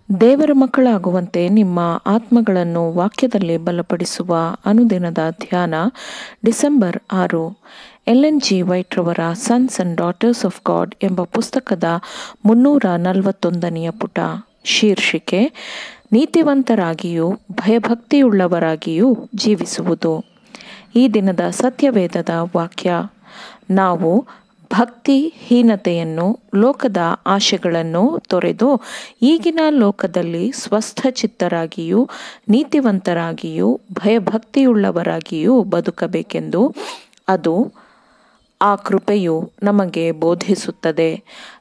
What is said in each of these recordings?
ದೇವರ ಮಕ್ಕಳಾಗುವಂತೆ ನಿಮ್ಮ ಆತ್ಮಗಳನ್ನು ವಾಕ್ಯದಲ್ಲಿ ಬಲಪಡಿಸುವ ಅನುದಿನದ ಧ್ಯಾನ ಡಿಸೆಂಬರ್ 6. ಎಲ್.ಎನ್. ಜಿ. ವೈಟ್ ರವರ sons and daughters of god ಎಂಬ ಪುಸ್ತಕದ 341ನೆಯ ಪುಟ. ಶೀರ್ಷಿಕೆ: ನೀತಿವಂತರಾಗಿಯೂ ಭಯಭಕ್ತಿಯುಳ್ಳವರಾಗಿಯೂ ಜೀವಿಸುವುದು. ಈ ದಿನದ ಸತ್ಯವೇದದ ವಾಕ್ಯ: ನಾವು ಭಕ್ತಿಹೀನತೆಯನ್ನು, ಲೋಕದ ಆಶೆಗಳನ್ನು ತೊರೆದು ಈಗಿನ ಲೋಕದಲ್ಲಿ ಸ್ವಸ್ಥಚಿತ್ತರಾಗಿಯೂ ನೀತಿವಂತರಾಗಿಯೂ ಭಯಭಕ್ತಿಯುಳ್ಳವರಾಗಿಯೂ ಬದುಕಬೇಕೆಂದು ಆ ಕೃಪೆಯು ನಮಗೆ ಬೋಧಿಸುತ್ತದೆ.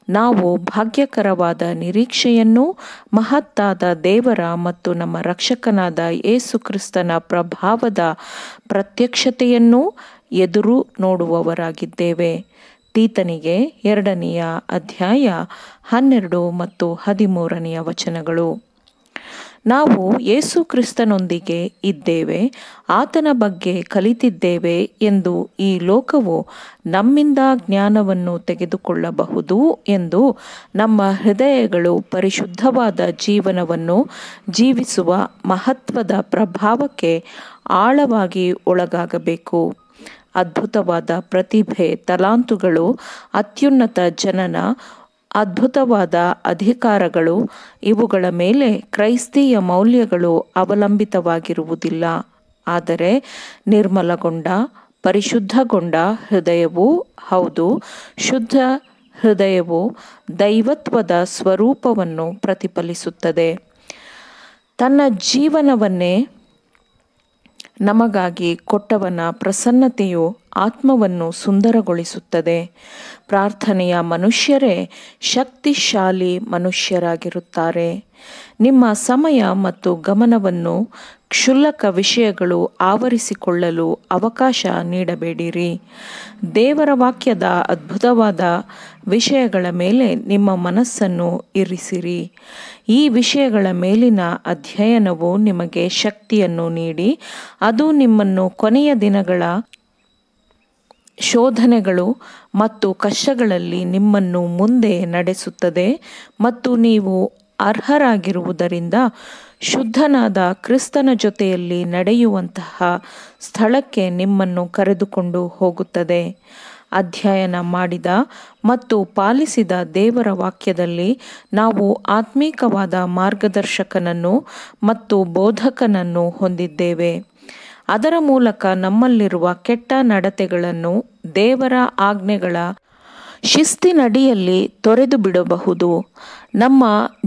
ನಾವು ಭಾಗ್ಯಕರವಾದ ನಿರೀಕ್ಷೆಯನ್ನೂ ಮಹತ್ತಾದ ದೇವರ ಮತ್ತು ನಮ್ಮ ರಕ್ಷಕನಾದ ಯೇಸು ಕ್ರಿಸ್ತನ ಪ್ರಭಾವದ ಪ್ರತ್ಯಕ್ಷತೆಯನ್ನೂ ಎದುರು ನೋಡುವವರಾಗಿದ್ದೇವೆ. ತೀತನಿಗೆ 2ನೆಯ ಅಧ್ಯಾಯ 12 ಮತ್ತು 13ನೆಯ ವಚನಗಳು. ನಾವು ಯೇಸು ಕ್ರಿಸ್ತನೊಂದಿಗೆ ಇದ್ದೇವೆ, ಆತನ ಬಗ್ಗೆ ಕಲಿತಿದ್ದೇವೆ ಎಂದು ಈ ಲೋಕವು ನಮ್ಮಿಂದ ಜ್ಞಾನವನ್ನು ತೆಗೆದುಕೊಳ್ಳಬಹುದು ಎಂದು ನಮ್ಮ ಹೃದಯಗಳು ಪರಿಶುದ್ಧವಾದ ಜೀವನವನ್ನು ಜೀವಿಸುವ ಮಹತ್ವದ ಪ್ರಭಾವಕ್ಕೆ ಆಳವಾಗಿ ಒಳಗಾಗಬೇಕು. ಅದ್ಭುತವಾದ ಪ್ರತಿಭೆ, ತಲಾಂತುಗಳು, ಅತ್ಯುನ್ನತ ಜನನ, ಅದ್ಭುತವಾದ ಅಧಿಕಾರಗಳು ಇವುಗಳ ಮೇಲೆ ಕ್ರೈಸ್ತೀಯ ಮೌಲ್ಯಗಳು ಅವಲಂಬಿತವಾಗಿರುವುದಿಲ್ಲ. ಆದರೆ ನಿರ್ಮಲಗೊಂಡ, ಪರಿಶುದ್ಧಗೊಂಡ ಹೃದಯವೂ ಹೌದು, ಶುದ್ಧ ಹೃದಯವು ದೈವತ್ವದ ಸ್ವರೂಪವನ್ನು ಪ್ರತಿಫಲಿಸುತ್ತದೆ. ತನ್ನ ಜೀವನವನ್ನೇ ನಮಗಾಗಿ ಕೊಟ್ಟವನ ಪ್ರಸನ್ನತೆಯು ಆತ್ಮವನ್ನು ಸುಂದರಗೊಳಿಸುತ್ತದೆ. ಪ್ರಾರ್ಥನೆಯ ಮನುಷ್ಯರೇ ಶಕ್ತಿಶಾಲಿ ಮನುಷ್ಯರಾಗಿರುತ್ತಾರೆ. ನಿಮ್ಮ ಸಮಯ ಮತ್ತು ಗಮನವನ್ನು ಕ್ಷುಲ್ಲಕ ವಿಷಯಗಳು ಆವರಿಸಿಕೊಳ್ಳಲು ಅವಕಾಶ ನೀಡಬೇಡಿರಿ. ದೇವರ ವಾಕ್ಯದ ಅದ್ಭುತವಾದ ವಿಷಯಗಳ ಮೇಲೆ ನಿಮ್ಮ ಮನಸ್ಸನ್ನು ಇರಿಸಿರಿ. ಈ ವಿಷಯಗಳ ಮೇಲಿನ ಅಧ್ಯಯನವು ನಿಮಗೆ ಶಕ್ತಿಯನ್ನು ನೀಡಿ ಅದು ನಿಮ್ಮನ್ನು ಕೊನೆಯ ದಿನಗಳ ಶೋಧನೆಗಳು ಮತ್ತು ಕಷ್ಟಗಳಲ್ಲಿ ನಿಮ್ಮನ್ನು ಮುಂದೆ ನಡೆಸುತ್ತದೆ ಮತ್ತು ನೀವು ಅರ್ಹರಾಗಿರುವುದರಿಂದ ಶುದ್ಧನಾದ ಕ್ರಿಸ್ತನ ಜೊತೆಯಲ್ಲಿ ನಡೆಯುವಂತಹ ಸ್ಥಳಕ್ಕೆ ನಿಮ್ಮನ್ನು ಕರೆದುಕೊಂಡು ಹೋಗುತ್ತದೆ. ಅಧ್ಯಯನ ಮಾಡಿದ ಮತ್ತು ಪಾಲಿಸಿದ ದೇವರ ವಾಕ್ಯದಲ್ಲಿ ನಾವು ಆತ್ಮೀಕವಾದ ಮಾರ್ಗದರ್ಶಕನನ್ನು ಮತ್ತು ಬೋಧಕನನ್ನು ಹೊಂದಿದ್ದೇವೆ. ಅದರ ಮೂಲಕ ನಮ್ಮಲ್ಲಿರುವ ಕೆಟ್ಟ ನಡತೆಗಳನ್ನು ದೇವರ ಆಜ್ಞೆಗಳ ಶಿಸ್ತಿನಡಿಯಲ್ಲಿ ತೊರೆದು ಬಿಡಬಹುದು. ನಮ್ಮ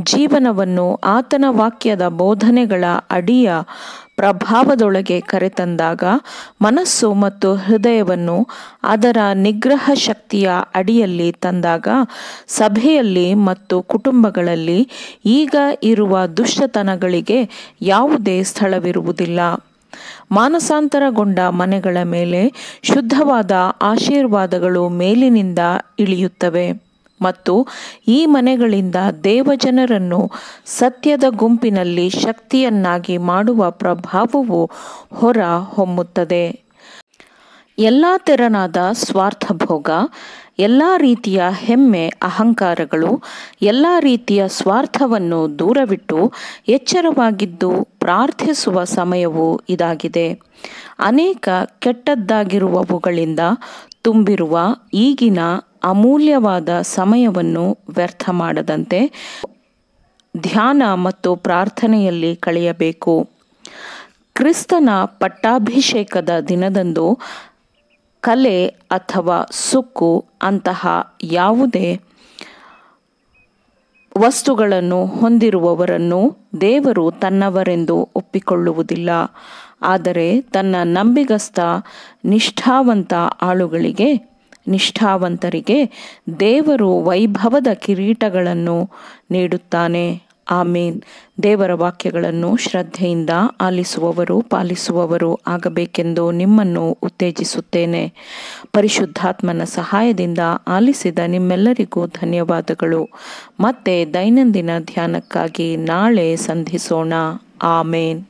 ಜೀವನವನ್ನು ಆತನ ವಾಕ್ಯದ ಬೋಧನೆಗಳ ಅಡಿಯ ಪ್ರಭಾವದೊಳಗೆ ಕರೆತಂದಾಗ, ಮನಸ್ಸು ಮತ್ತು ಹೃದಯವನ್ನು ಅದರ ನಿಗ್ರಹ ಶಕ್ತಿಯ ಅಡಿಯಲ್ಲಿ ತಂದಾಗ, ಸಭೆಯಲ್ಲಿ ಮತ್ತು ಕುಟುಂಬಗಳಲ್ಲಿ ಈಗ ಇರುವ ದುಷ್ಟತನಗಳಿಗೆ ಯಾವುದೇ ಸ್ಥಳವಿರುವುದಿಲ್ಲ. ಮಾನಸಾಂತರಗೊಂಡ ಮನೆಗಳ ಮೇಲೆ ಶುದ್ಧವಾದ ಆಶೀರ್ವಾದಗಳು ಮೇಲಿನಿಂದ ಇಳಿಯುತ್ತವೆ ಮತ್ತು ಈ ಮನೆಗಳಿಂದ ದೇವಜನರನ್ನು ಸತ್ಯದ ಗುಂಪಿನಲ್ಲಿ ಶಕ್ತಿಯನ್ನಾಗಿ ಮಾಡುವ ಪ್ರಭಾವವು ಹೊರ ಹೊಮ್ಮುತ್ತದೆ. ಎಲ್ಲ ತೆರನಾದ ಸ್ವಾರ್ಥಭೋಗ, ಎಲ್ಲ ರೀತಿಯ ಹೆಮ್ಮೆ, ಅಹಂಕಾರಗಳು, ಎಲ್ಲ ರೀತಿಯ ಸ್ವಾರ್ಥವನ್ನು ದೂರವಿಟ್ಟು ಎಚ್ಚರವಾಗಿದ್ದು ಪ್ರಾರ್ಥಿಸುವ ಸಮಯವು ಇದಾಗಿದೆ. ಅನೇಕ ಕೆಟ್ಟದ್ದಾಗಿರುವವುಗಳಿಂದ ತುಂಬಿರುವ ಈಗಿನ ಅಮೂಲ್ಯವಾದ ಸಮಯವನ್ನು ವ್ಯರ್ಥ ಮಾಡದಂತೆ ಧ್ಯಾನ ಮತ್ತು ಪ್ರಾರ್ಥನೆಯಲ್ಲಿ ಕಳೆಯಬೇಕು. ಕ್ರಿಸ್ತನ ಪಟ್ಟಾಭಿಷೇಕದ ದಿನದಂದು ಕಲೆ ಅಥವಾ ಸುಕ್ಕು ಅಂತಹ ಯಾವುದೇ ವಸ್ತುಗಳನ್ನು ಹೊಂದಿರುವವರನ್ನು ದೇವರು ತನ್ನವರೆಂದು ಒಪ್ಪಿಕೊಳ್ಳುವುದಿಲ್ಲ. ಆದರೆ ತನ್ನ ನಂಬಿಗಸ್ತ ನಿಷ್ಠಾವಂತರಿಗೆ ದೇವರು ವೈಭವದ ಕಿರೀಟಗಳನ್ನು ನೀಡುತ್ತಾನೆ. ಆಮೇನ್. ದೇವರ ವಾಕ್ಯಗಳನ್ನು ಶ್ರದ್ಧೆಯಿಂದ ಆಲಿಸುವವರು, ಪಾಲಿಸುವವರು ಆಗಬೇಕೆಂದು ನಿಮ್ಮನ್ನು ಉತ್ತೇಜಿಸುತ್ತೇನೆ. ಪರಿಶುದ್ಧಾತ್ಮನ ಸಹಾಯದಿಂದ ಆಲಿಸಿದ ನಿಮ್ಮೆಲ್ಲರಿಗೂ ಧನ್ಯವಾದಗಳು. ಮತ್ತೆ ದೈನಂದಿನ ಧ್ಯಾನಕ್ಕಾಗಿ ನಾಳೆ ಸಂಧಿಸೋಣ. ಆಮೇನ್.